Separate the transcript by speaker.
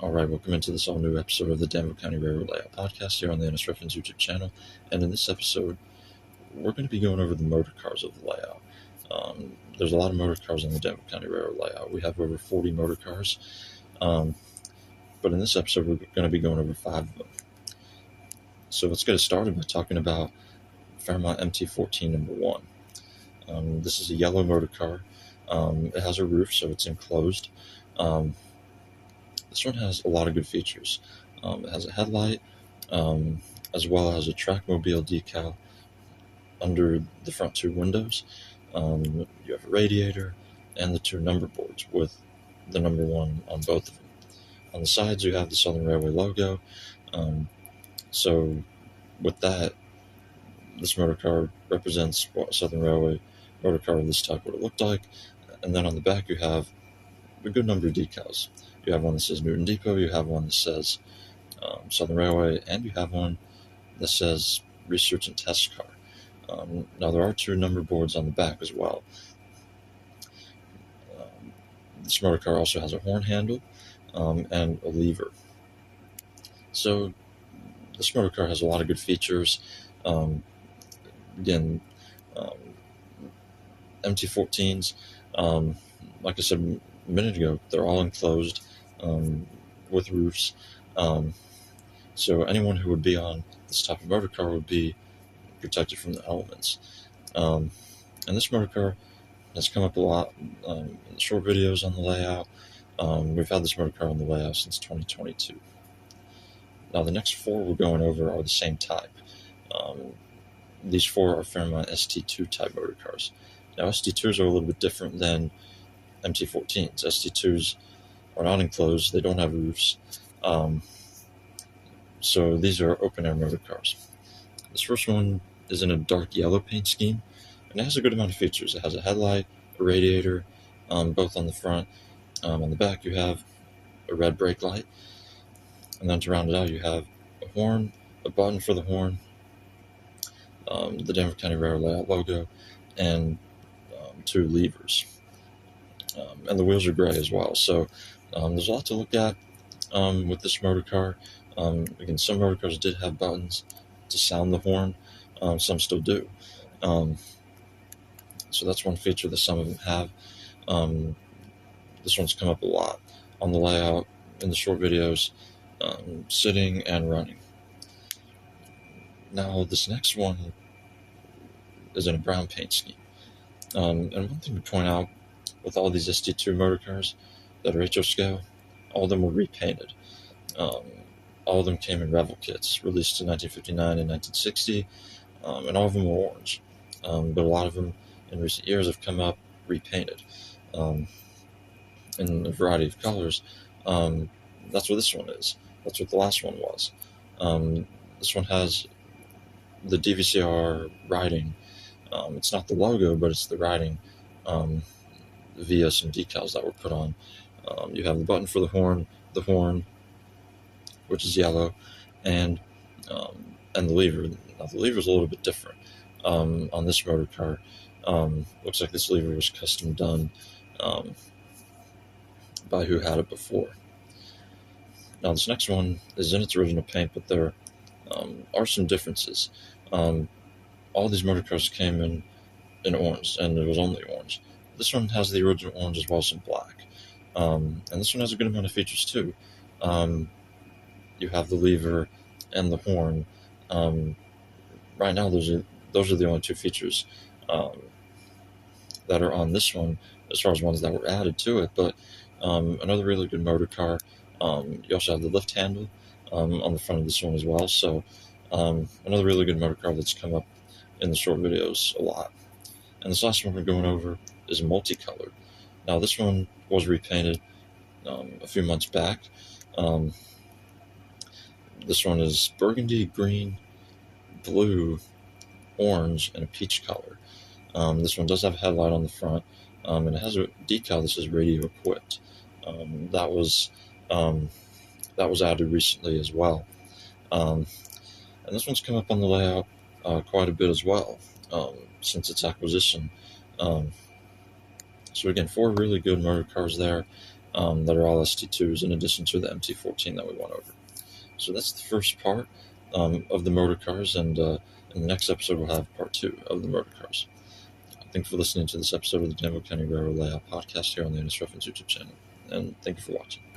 Speaker 1: All right, welcome into this all new episode of the Danville County Railroad Layout podcast here on the NS Reference YouTube channel. And in this episode, we're going to be going over the motor cars of the layout. There's a lot of motor cars on the Danville County Railroad Layout. We have over 40 motor cars, but in this episode, we're going to be going over 5 of them. So let's get it started by talking about Fairmont MT14 number 1. This is a yellow motor car. It has a roof, so it's enclosed. This one has a lot of good features. It has a headlight, as well as a trackmobile decal under the front 2 windows. You have a radiator and the 2 number boards with the number 1 on both of them. On the sides, you have the Southern Railway logo. So with that, this motor car represents what a Southern Railway motor car of this type would have looked like. And then on the back, you have a good number of decals. You have one that says Newton Depot, you have one that says Southern Railway, and you have one that says Research and Test Car. Now, there are 2 number boards on the back as well. This motor car also has a horn handle and a lever. So this motor car has a lot of good features. Again, MT14s, like I said a minute ago, they're all enclosed with roofs. So anyone who would be on this type of motor car would be protected from the elements. And this motor car has come up a lot in the short videos on the layout. We've had this motor car on the layout since 2022. Now, the next 4 we're going over are the same type. These 4 are Fairmont ST2 type motor cars. Now, ST2s are a little bit different than MT14s. ST2s are not enclosed, they don't have roofs. So these are open-air motor cars. This first one is in a dark yellow paint scheme, and it has a good amount of features. It has a headlight, a radiator, both on the front. On the back, you have a red brake light. And then to round it out, you have a horn, a button for the horn, the Danville County Railroad Layout logo, and 2 levers. And the wheels are gray as well. So there's a lot to look at with this motor car. Again, some motor cars did have buttons to sound the horn. Some still do. So that's one feature that some of them have. This one's come up a lot on the layout, in the short videos, sitting and running. Now, this next one is in a brown paint scheme. And one thing to point out with all these ST2 motor cars that are HO scale, all of them were repainted. All of them came in Revel kits, released in 1959 and 1960, and all of them were orange. But a lot of them in recent years have come up repainted in a variety of colors. That's what this one is. That's what the last one was. This one has the DVCR writing. It's not the logo, but it's the writing via some decals that were put on. You have the button for the horn, which is yellow, and the lever. Now, the lever is a little bit different on this motor car. Looks like this lever was custom done by who had it before. Now, this next one is in its original paint, but there are some differences. All these motor cars came in orange, and it was only orange. This one has the original orange as well as some black. And this one has a good amount of features too. You have the lever and the horn. Right now, those are the only 2 features that are on this one, as far as ones that were added to it. But another really good motor car. You also have the lift handle on the front of this one as well. So another really good motor car that's come up in the short videos a lot. And this last one we're going over is multicolored. Now, this one was repainted a few months back. This one is burgundy, green, blue, orange, and a peach color. This one does have a headlight on the front, and it has a decal that says radio equipped. That was added recently as well. And this one's come up on the layout quite a bit as well since its acquisition. So again, 4 really good motor cars there. that are all ST2s in addition to the MT14 that we went over. So that's the first part of the motor cars, and in the next episode we'll have part 2 of the motor cars. Thanks for listening to this episode of the Danville County Railroad Layout podcast here on the NS Reference YouTube channel, and thank you for watching.